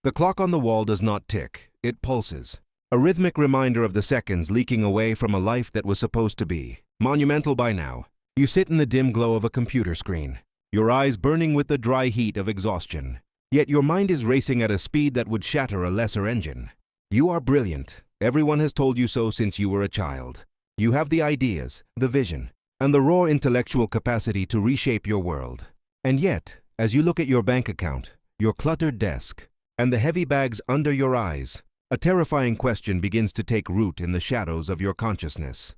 The clock on the wall does not tick, it pulses. A rhythmic reminder of the seconds leaking away from a life that was supposed to be monumental by now. You sit in the dim glow of a computer screen, your eyes burning with the dry heat of exhaustion. Yet your mind is racing at a speed that would shatter a lesser engine. You are brilliant. Everyone has told you so since you were a child. You have the ideas, the vision, and the raw intellectual capacity to reshape your world. And yet, as you look at your bank account, your cluttered desk, and the heavy bags under your eyes, a terrifying question begins to take root in the shadows of your consciousness.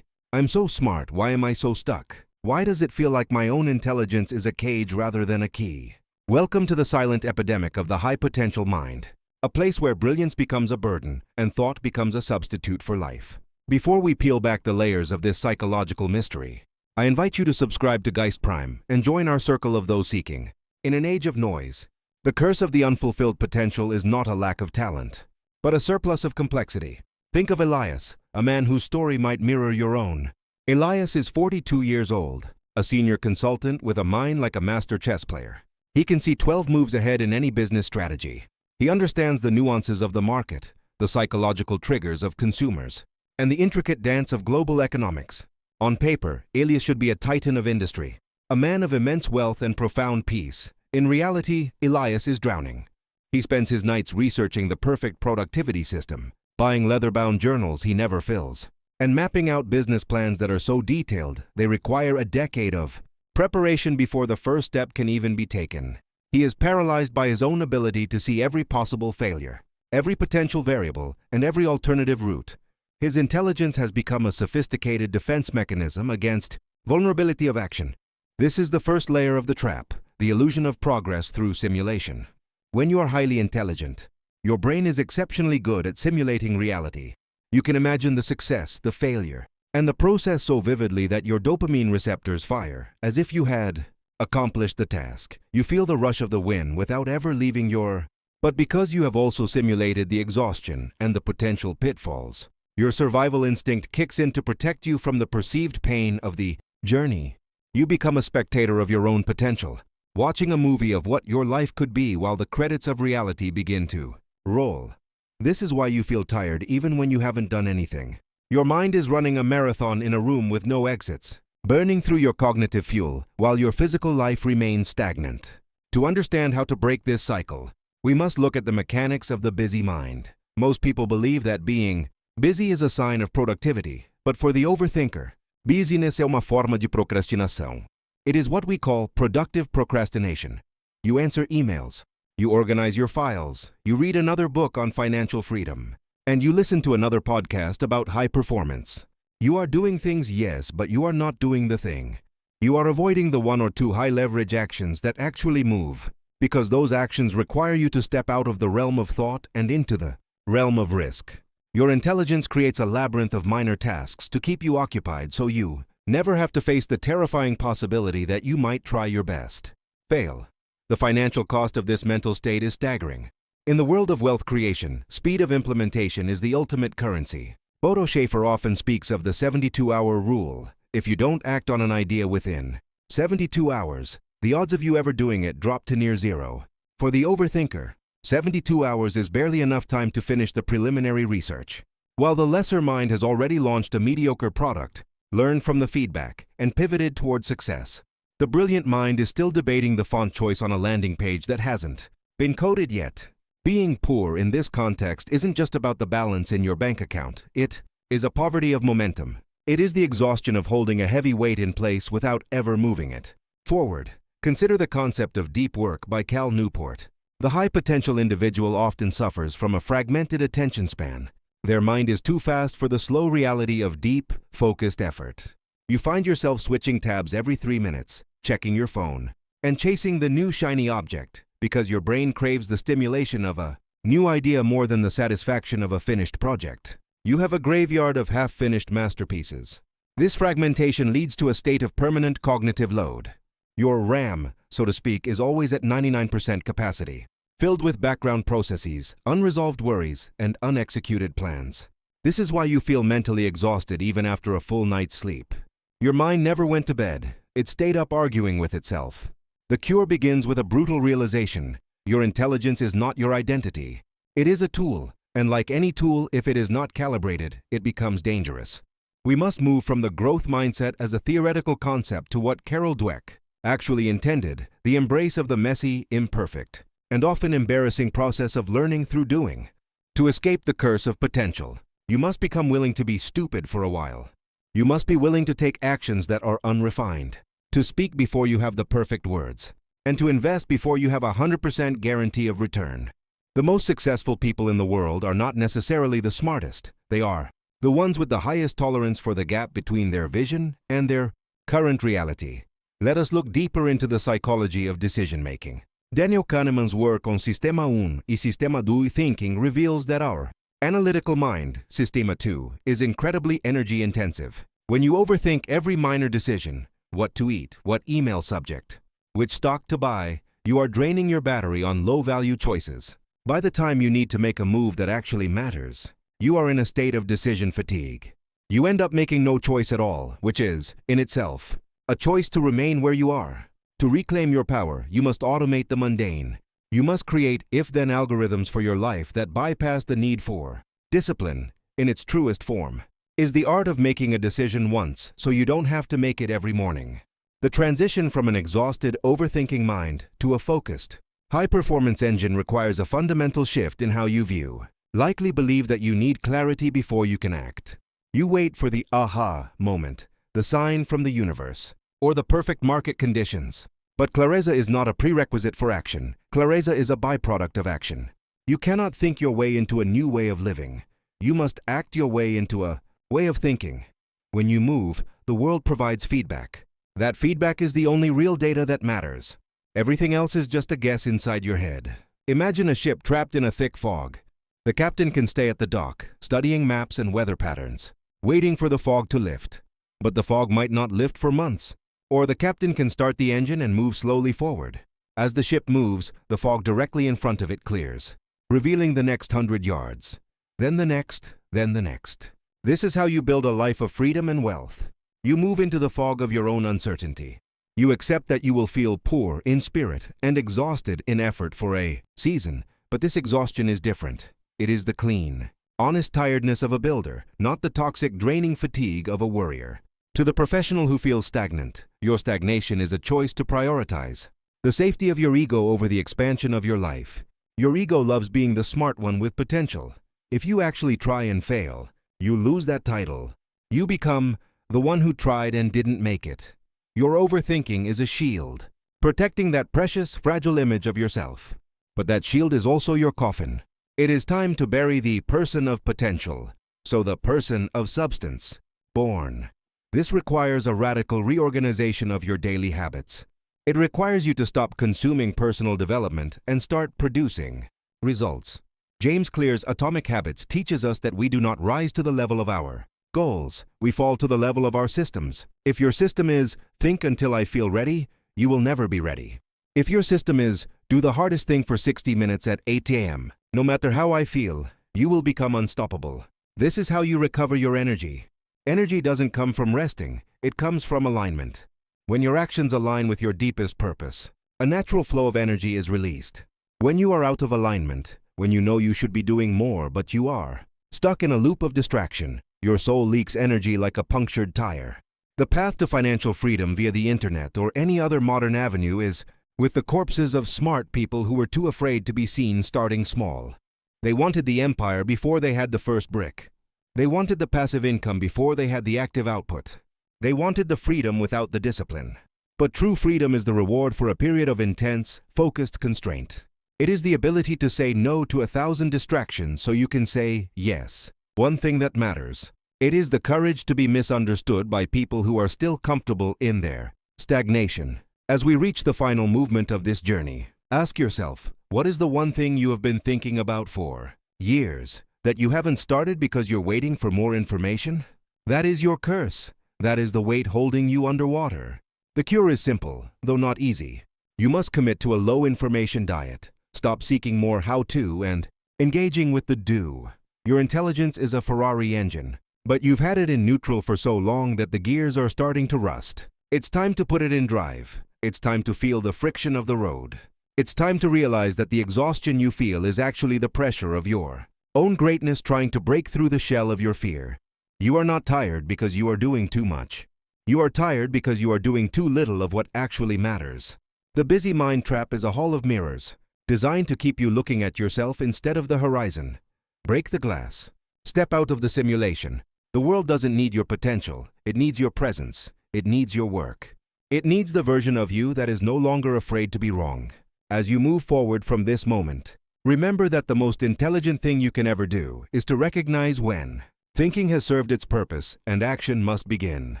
I'm so smart, why am I so stuck? Why does it feel like my own intelligence is a cage rather than a key? Welcome to the silent epidemic of the high-potential mind, a place where brilliance becomes a burden and thought becomes a substitute for life. Before we peel back the layers of this psychological mystery, I invite you to subscribe to GeistPrime and join our circle of those seeking. In an age of noise, the curse of the unfulfilled potential is not a lack of talent, but a surplus of complexity. Think of Elias, a man whose story might mirror your own. Elias is 42 years old, a senior consultant with a mind like a master chess player. He can see 12 moves ahead in any business strategy. He understands the nuances of the market, the psychological triggers of consumers, and the intricate dance of global economics. On paper, Elias should be a titan of industry, a man of immense wealth and profound peace. In reality, Elias is drowning. He spends his nights researching the perfect productivity system, buying leather-bound journals he never fills, and mapping out business plans that are so detailed they require a decade of preparation before the first step can even be taken. He is paralyzed by his own ability to see every possible failure, every potential variable, and every alternative route. His intelligence has become a sophisticated defense mechanism against vulnerability of action. This is the first layer of the trap, the illusion of progress through simulation. When you are highly intelligent, your brain is exceptionally good at simulating reality. You can imagine the success, the failure, and the process so vividly that your dopamine receptors fire, as if you had accomplished the task. You feel the rush of the win without ever leaving your... But because you have also simulated the exhaustion and the potential pitfalls, your survival instinct kicks in to protect you from the perceived pain of the journey. You become a spectator of your own potential, watching a movie of what your life could be while the credits of reality begin to roll. This is why you feel tired even when you haven't done anything. Your mind is running a marathon in a room with no exits, burning through your cognitive fuel while your physical life remains stagnant. To understand how to break this cycle, we must look at the mechanics of the busy mind. Most people believe that being busy is a sign of productivity, but for the overthinker, busyness é uma forma de procrastinação. It is what we call productive procrastination. You answer emails, you organize your files, you read another book on financial freedom, and you listen to another podcast about high performance. You are doing things, yes, but you are not doing the thing. You are avoiding the one or two high-leverage actions that actually move, because those actions require you to step out of the realm of thought and into the realm of risk. Your intelligence creates a labyrinth of minor tasks to keep you occupied so you never have to face the terrifying possibility that you might try your best. Fail. The financial cost of this mental state is staggering. In the world of wealth creation, speed of implementation is the ultimate currency. Bodo Schaefer often speaks of the 72-hour rule. If you don't act on an idea within 72 hours, the odds of you ever doing it drop to near zero. For the overthinker, 72 hours is barely enough time to finish the preliminary research. While the lesser mind has already launched a mediocre product, learned from the feedback, and pivoted towards success, the brilliant mind is still debating the font choice on a landing page that hasn't been coded yet. Being poor in this context isn't just about the balance in your bank account. It is a poverty of momentum. It is the exhaustion of holding a heavy weight in place without ever moving it forward. Consider the concept of deep work by Cal Newport. The high-potential individual often suffers from a fragmented attention span. Their mind is too fast for the slow reality of deep, focused effort. You find yourself switching tabs every 3 minutes, checking your phone, and chasing the new shiny object because your brain craves the stimulation of a new idea more than the satisfaction of a finished project. You have a graveyard of half-finished masterpieces. This fragmentation leads to a state of permanent cognitive load. Your RAM, so to speak, is always at 99% capacity, filled with background processes, unresolved worries, and unexecuted plans. This is why you feel mentally exhausted even after a full night's sleep. Your mind never went to bed. It stayed up arguing with itself. The cure begins with a brutal realization. Your intelligence is not your identity. It is a tool, and like any tool, if it is not calibrated, it becomes dangerous. We must move from the growth mindset as a theoretical concept to what Carol Dweck actually intended, the embrace of the messy, imperfect, and often embarrassing process of learning through doing. To escape the curse of potential, you must become willing to be stupid for a while. You must be willing to take actions that are unrefined, to speak before you have the perfect words, and to invest before you have a 100% guarantee of return. The most successful people in the world are not necessarily the smartest. They are the ones with the highest tolerance for the gap between their vision and their current reality. Let us look deeper into the psychology of decision-making. Daniel Kahneman's work on Sistema 1 y Sistema 2 thinking reveals that our analytical mind, Sistema 2, is incredibly energy-intensive. When you overthink every minor decision, what to eat, what email subject, which stock to buy, you are draining your battery on low-value choices. By the time you need to make a move that actually matters, you are in a state of decision fatigue. You end up making no choice at all, which is, in itself, a choice to remain where you are. To reclaim your power, you must automate the mundane. You must create if-then algorithms for your life that bypass the need for discipline, in its truest form, is the art of making a decision once so you don't have to make it every morning. The transition from an exhausted, overthinking mind to a focused, high-performance engine requires a fundamental shift in how you view. Likely believe that you need clarity before you can act. You wait for the aha moment, the sign from the universe, or the perfect market conditions. But clareza is not a prerequisite for action. Clareza is a byproduct of action. You cannot think your way into a new way of living. You must act your way into a way of thinking. When you move, the world provides feedback. That feedback is the only real data that matters. Everything else is just a guess inside your head. Imagine a ship trapped in a thick fog. The captain can stay at the dock, studying maps and weather patterns, waiting for the fog to lift. But the fog might not lift for months. Or the captain can start the engine and move slowly forward. As the ship moves, the fog directly in front of it clears, revealing the next 100 yards. Then the next, then the next. This is how you build a life of freedom and wealth. You move into the fog of your own uncertainty. You accept that you will feel poor in spirit and exhausted in effort for a season, but this exhaustion is different. It is the clean, honest tiredness of a builder, not the toxic, draining fatigue of a worrier. To the professional who feels stagnant, your stagnation is a choice to prioritize the safety of your ego over the expansion of your life. Your ego loves being the smart one with potential. If you actually try and fail, you lose that title. You become the one who tried and didn't make it. Your overthinking is a shield, protecting that precious, fragile image of yourself. But that shield is also your coffin. It is time to bury the person of potential, so the person of substance, born. This requires a radical reorganization of your daily habits. It requires you to stop consuming personal development and start producing results. James Clear's Atomic Habits teaches us that we do not rise to the level of our goals. We fall to the level of our systems. If your system is, think until I feel ready, you will never be ready. If your system is, do the hardest thing for 60 minutes at 8 a.m., no matter how I feel, you will become unstoppable. This is how you recover your energy. Energy doesn't come from resting, it comes from alignment. When your actions align with your deepest purpose, a natural flow of energy is released. When you are out of alignment, when you know you should be doing more but you are stuck in a loop of distraction, your soul leaks energy like a punctured tire. The path to financial freedom via the internet or any other modern avenue is with the corpses of smart people who were too afraid to be seen starting small. They wanted the empire before they had the first brick. They wanted the passive income before they had the active output. They wanted the freedom without the discipline. But true freedom is the reward for a period of intense, focused constraint. It is the ability to say no to 1,000 distractions so you can say yes. One thing that matters. It is the courage to be misunderstood by people who are still comfortable in their stagnation. As we reach the final movement of this journey, ask yourself, what is the one thing you have been thinking about for years that you haven't started because you're waiting for more information? That is your curse. That is the weight holding you underwater. The cure is simple, though not easy. You must commit to a low-information diet. Stop seeking more how-to and engaging with the do. Your intelligence is a Ferrari engine, but you've had it in neutral for so long that the gears are starting to rust. It's time to put it in drive. It's time to feel the friction of the road. It's time to realize that the exhaustion you feel is actually the pressure of your own greatness trying to break through the shell of your fear. You are not tired because you are doing too much. You are tired because you are doing too little of what actually matters. The busy mind trap is a hall of mirrors, designed to keep you looking at yourself instead of the horizon. Break the glass. Step out of the simulation. The world doesn't need your potential. It needs your presence. It needs your work. It needs the version of you that is no longer afraid to be wrong. As you move forward from this moment, remember that the most intelligent thing you can ever do is to recognize when thinking has served its purpose and action must begin.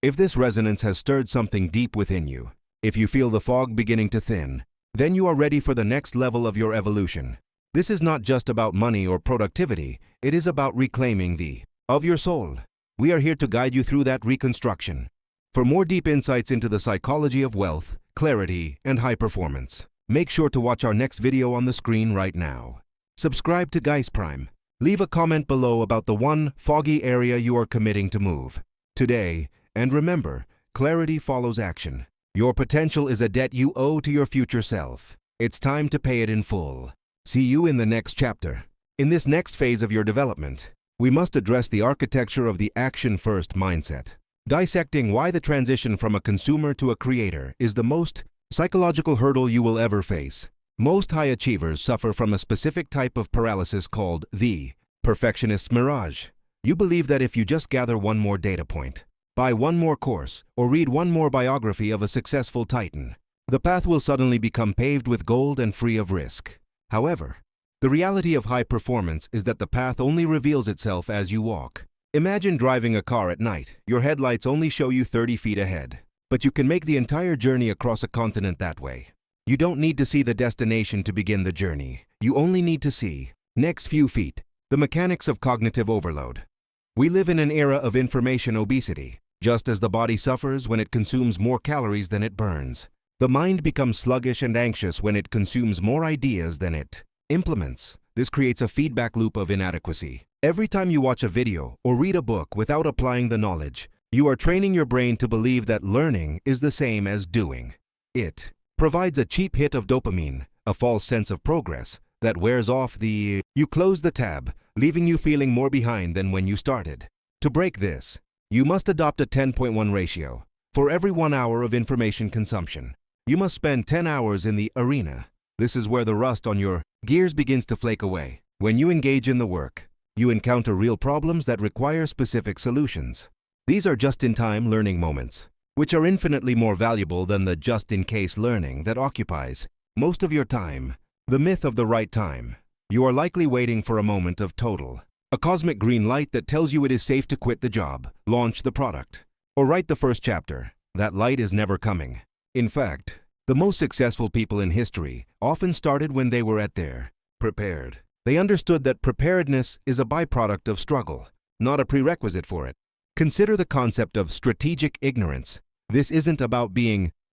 If this resonance has stirred something deep within you, if you feel the fog beginning to thin, then you are ready for the next level of your evolution. This is not just about money or productivity, it is about reclaiming the of your soul. We are here to guide you through that reconstruction. For more deep insights into the psychology of wealth, clarity, and high performance, make sure to watch our next video on the screen right now. Subscribe to GeistPrime. Leave a comment below about the one foggy area you are committing to move today, and remember, clarity follows action. Your potential is a debt you owe to your future self. It's time to pay it in full. See you in the next chapter. In this next phase of your development, we must address the architecture of the action-first mindset, dissecting why the transition from a consumer to a creator is the most psychological hurdle you will ever face. Most high achievers suffer from a specific type of paralysis called the perfectionist's mirage. You believe that if you just gather one more data point, buy one more course, or read one more biography of a successful titan, the path will suddenly become paved with gold and free of risk. However, the reality of high performance is that the path only reveals itself as you walk. Imagine driving a car at night. Your headlights only show you 30 feet ahead, but you can make the entire journey across a continent that way. You don't need to see the destination to begin the journey. You only need to see, next few feet, the mechanics of cognitive overload. We live in an era of information obesity. Just as the body suffers when it consumes more calories than it burns, the mind becomes sluggish and anxious when it consumes more ideas than it implements. This creates a feedback loop of inadequacy. Every time you watch a video or read a book without applying the knowledge, you are training your brain to believe that learning is the same as doing. It provides a cheap hit of dopamine, a false sense of progress that wears off you close the tab, leaving you feeling more behind than when you started. To break this, you must adopt a 10.1 ratio. For every 1 hour of information consumption, you must spend 10 hours in the arena. This is where the rust on your gears begins to flake away. When you engage in the work, you encounter real problems that require specific solutions. These are just-in-time learning moments, which are infinitely more valuable than the just-in-case learning that occupies most of your time. The myth of the right time. You are likely waiting for a moment of a cosmic green light that tells you it is safe to quit the job, launch the product, or write the first chapter. That light is never coming. In fact, the most successful people in history often started when they were at their prepared. They understood that preparedness is a byproduct of struggle, not a prerequisite for it. Consider the concept of strategic ignorance. This isn't about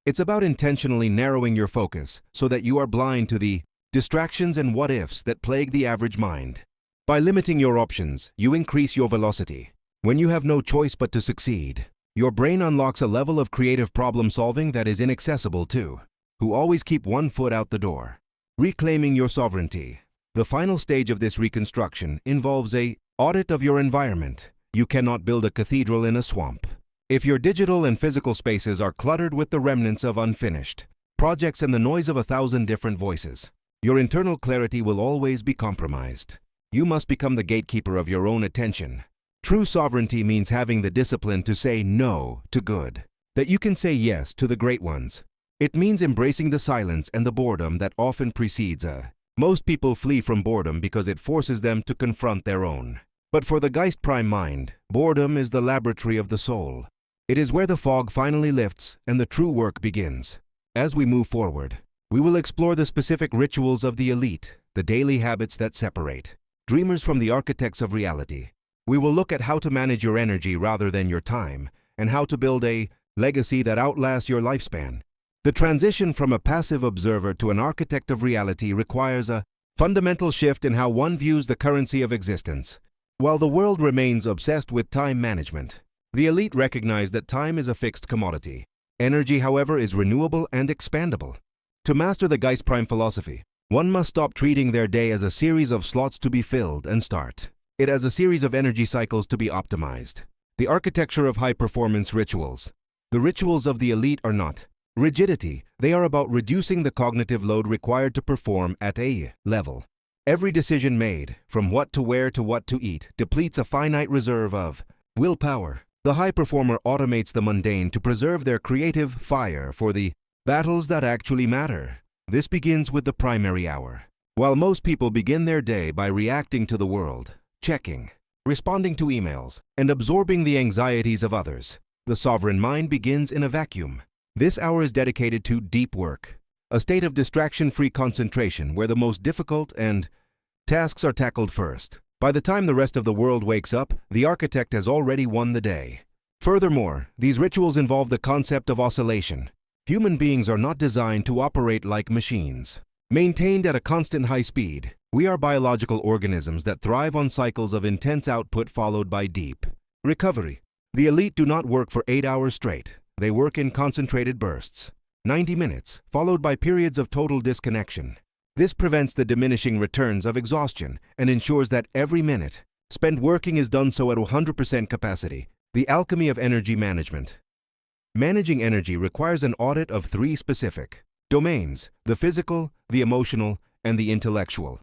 it's about intentionally narrowing your focus so that you are blind to the distractions and what-ifs that plague the average mind. By limiting your options, you increase your velocity. When you have no choice but to succeed, your brain unlocks a level of creative problem-solving that is inaccessible to who always keep one foot out the door. Reclaiming your sovereignty. The final stage of this reconstruction involves an audit of your environment. You cannot build a cathedral in a swamp. If your digital and physical spaces are cluttered with the remnants of unfinished projects and the noise of 1,000 different voices, your internal clarity will always be compromised. You must become the gatekeeper of your own attention. True sovereignty means having the discipline to say no to good, that you can say yes to the great ones. It means embracing the silence and the boredom that often precedes Most people flee from boredom because it forces them to confront their own. But for the GeistPrime mind, boredom is the laboratory of the soul. It is where the fog finally lifts and the true work begins. As we move forward, we will explore the specific rituals of the elite, the daily habits that separate dreamers from the architects of reality. We will look at how to manage your energy rather than your time, and how to build a legacy that outlasts your lifespan. The transition from a passive observer to an architect of reality requires a fundamental shift in how one views the currency of existence. While the world remains obsessed with time management, the elite recognize that time is a fixed commodity. Energy, however, is renewable and expandable. To master the GeistPrime philosophy, one must stop treating their day as a series of slots to be filled and start it as a series of energy cycles to be optimized. The architecture of high-performance rituals. The rituals of the elite are not rigidity. They are about reducing the cognitive load required to perform at a level. Every decision made, from what to wear to what to eat, depletes a finite reserve of willpower. The high performer automates the mundane to preserve their creative fire for the battles that actually matter. This begins with the primary hour. While most people begin their day by reacting to the world, checking, responding to emails, and absorbing the anxieties of others, the sovereign mind begins in a vacuum. This hour is dedicated to deep work, a state of distraction-free concentration where the most difficult tasks are tackled first. By the time the rest of the world wakes up, the architect has already won the day. Furthermore, these rituals involve the concept of oscillation. Human beings are not designed to operate like machines, maintained at a constant high speed. We are biological organisms that thrive on cycles of intense output followed by deep recovery. The elite do not work for 8 hours straight. They work in concentrated bursts, 90 minutes, followed by periods of total disconnection. This prevents the diminishing returns of exhaustion and ensures that every minute spent working is done so at 100% capacity. The alchemy of energy management. Managing energy requires an audit of 3 specific domains: the physical, the emotional, and the intellectual.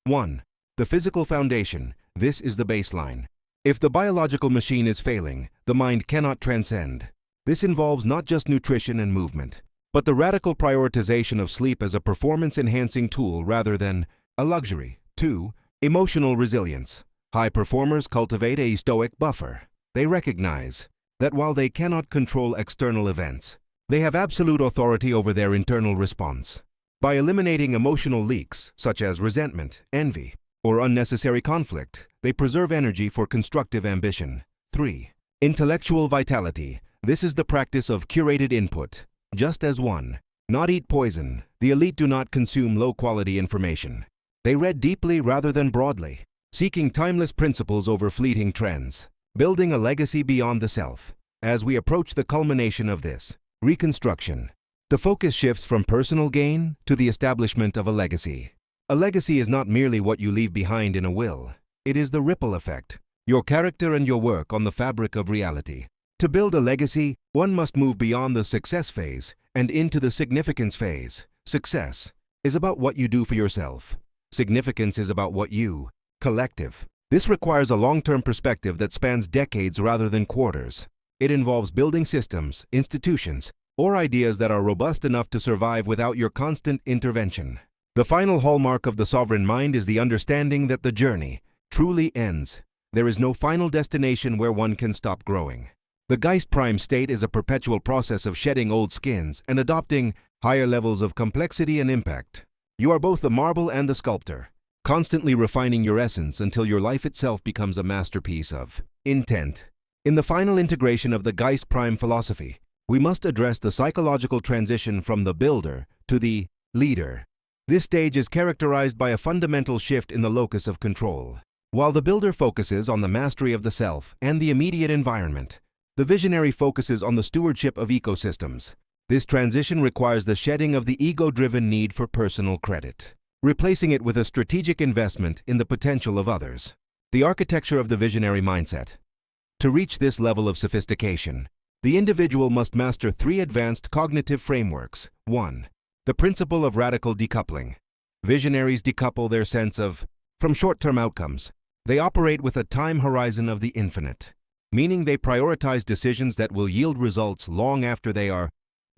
1. The physical foundation. This is the baseline. If the biological machine is failing, the mind cannot transcend. This involves not just nutrition and movement, but the radical prioritization of sleep as a performance-enhancing tool rather than a luxury. 2. Emotional resilience. High performers cultivate a stoic buffer. They recognize that while they cannot control external events, they have absolute authority over their internal response. By eliminating emotional leaks, such as resentment, envy, or unnecessary conflict, they preserve energy for constructive ambition. 3. Intellectual vitality. This is the practice of curated input. Just as one, not eat poison, the elite do not consume low-quality information. They read deeply rather than broadly, seeking timeless principles over fleeting trends, building a legacy beyond the self. As we approach the culmination of this reconstruction, the focus shifts from personal gain to the establishment of a legacy. A legacy is not merely what you leave behind in a will. It is the ripple effect, your character and your work on the fabric of reality. To build a legacy, one must move beyond the success phase and into the significance phase. Success is about what you do for yourself. Significance is about what you, collective. This requires a long-term perspective that spans decades rather than quarters. It involves building systems, institutions, or ideas that are robust enough to survive without your constant intervention. The final hallmark of the sovereign mind is the understanding that the journey truly ends. There is no final destination where one can stop growing. The GeistPrime state is a perpetual process of shedding old skins and adopting higher levels of complexity and impact. You are both the marble and the sculptor, constantly refining your essence until your life itself becomes a masterpiece of intent. In the final integration of the GeistPrime philosophy, we must address the psychological transition from the builder to the leader. This stage is characterized by a fundamental shift in the locus of control. While the builder focuses on the mastery of the self and the immediate environment, the visionary focuses on the stewardship of ecosystems. This transition requires the shedding of the ego-driven need for personal credit, replacing it with a strategic investment in the potential of others. The architecture of the visionary mindset. To reach this level of sophistication, the individual must master 3 advanced cognitive frameworks. 1. The principle of radical decoupling. Visionaries decouple their sense from short-term outcomes. They operate with a time horizon of the infinite, meaning they prioritize decisions that will yield results long after they are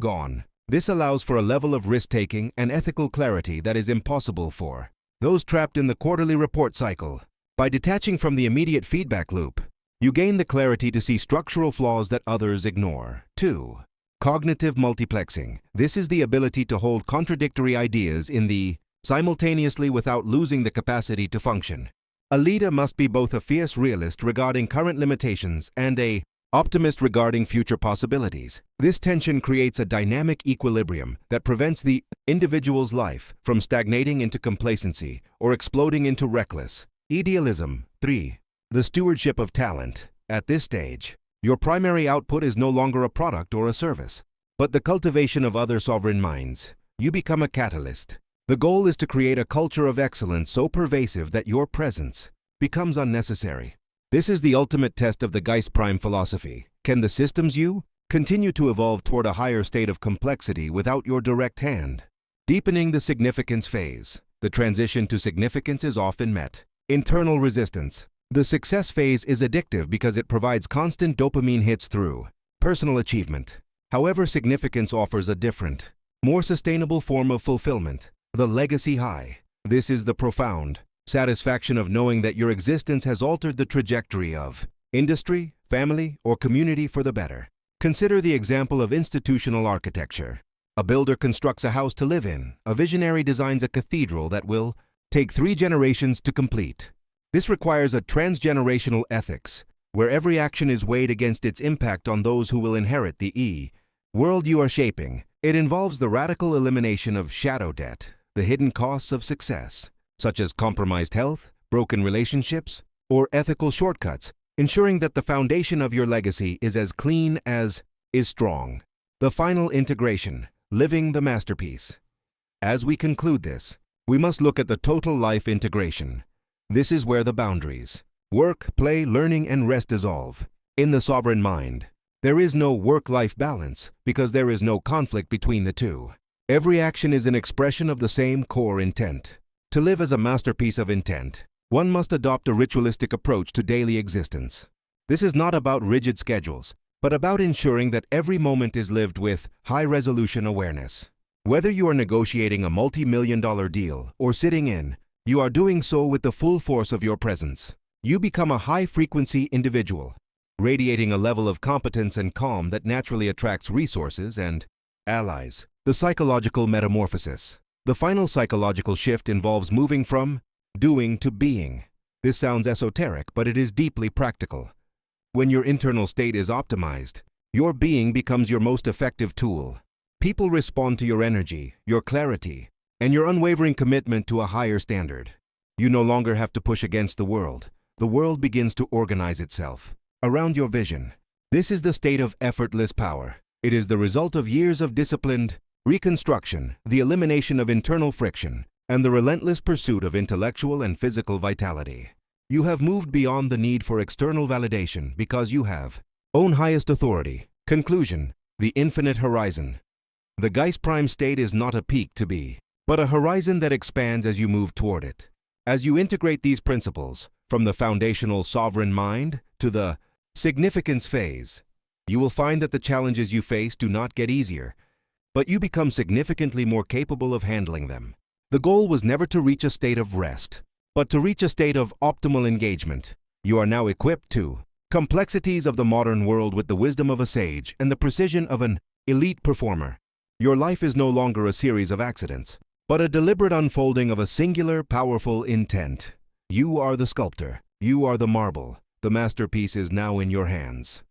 gone. This allows for a level of risk-taking and ethical clarity that is impossible for those trapped in the quarterly report cycle. By detaching from the immediate feedback loop, you gain the clarity to see structural flaws that others ignore. 2. Cognitive multiplexing. This is the ability to hold contradictory ideas in the simultaneously without losing the capacity to function. A leader must be both a fierce realist regarding current limitations and an optimist regarding future possibilities. This tension creates a dynamic equilibrium that prevents the individual's life from stagnating into complacency or exploding into reckless idealism. 3. The stewardship of talent. At this stage, your primary output is no longer a product or a service, but the cultivation of other sovereign minds. You become a catalyst. The goal is to create a culture of excellence so pervasive that your presence becomes unnecessary. This is the ultimate test of the GeistPrime philosophy. Can the systems you continue to evolve toward a higher state of complexity without your direct hand? Deepening the significance phase. The transition to significance is often met. Internal resistance. The success phase is addictive because it provides constant dopamine hits through personal achievement. However, significance offers a different, more sustainable form of fulfillment, the legacy high. This is the profound satisfaction of knowing that your existence has altered the trajectory of industry, family, or community for the better. Consider the example of institutional architecture. A builder constructs a house to live in. A visionary designs a cathedral that will take 3 generations to complete. This requires a transgenerational ethics, where every action is weighed against its impact on those who will inherit the world you are shaping. It involves the radical elimination of shadow debt, the hidden costs of success, such as compromised health, broken relationships, or ethical shortcuts, ensuring that the foundation of your legacy is as clean as is strong. The final integration, living the masterpiece. As we conclude this, we must look at the total life integration. This is where the boundaries, work, play, learning, and rest dissolve. In the sovereign mind, there is no work-life balance because there is no conflict between the two. Every action is an expression of the same core intent. To live as a masterpiece of intent, one must adopt a ritualistic approach to daily existence. This is not about rigid schedules, but about ensuring that every moment is lived with high-resolution awareness. Whether you are negotiating a multi-million-dollar deal or sitting in, you are doing so with the full force of your presence. You become a high-frequency individual, radiating a level of competence and calm that naturally attracts resources and allies. The psychological metamorphosis. The final psychological shift involves moving from doing to being. This sounds esoteric, but it is deeply practical. When your internal state is optimized, your being becomes your most effective tool. People respond to your energy, your clarity, and your unwavering commitment to a higher standard. You no longer have to push against the world. The world begins to organize itself around your vision. This is the state of effortless power. It is the result of years of disciplined reconstruction, the elimination of internal friction, and the relentless pursuit of intellectual and physical vitality. You have moved beyond the need for external validation because you have own highest authority. Conclusion: the infinite horizon. The GeistPrime state is not a peak to be, but a horizon that expands as you move toward it. As you integrate these principles, from the foundational sovereign mind to the significance phase, you will find that the challenges you face do not get easier, but you become significantly more capable of handling them. The goal was never to reach a state of rest, but to reach a state of optimal engagement. You are now equipped to complexities of the modern world with the wisdom of a sage and the precision of an elite performer. Your life is no longer a series of accidents, but a deliberate unfolding of a singular, powerful intent. You are the sculptor. You are the marble. The masterpiece is now in your hands.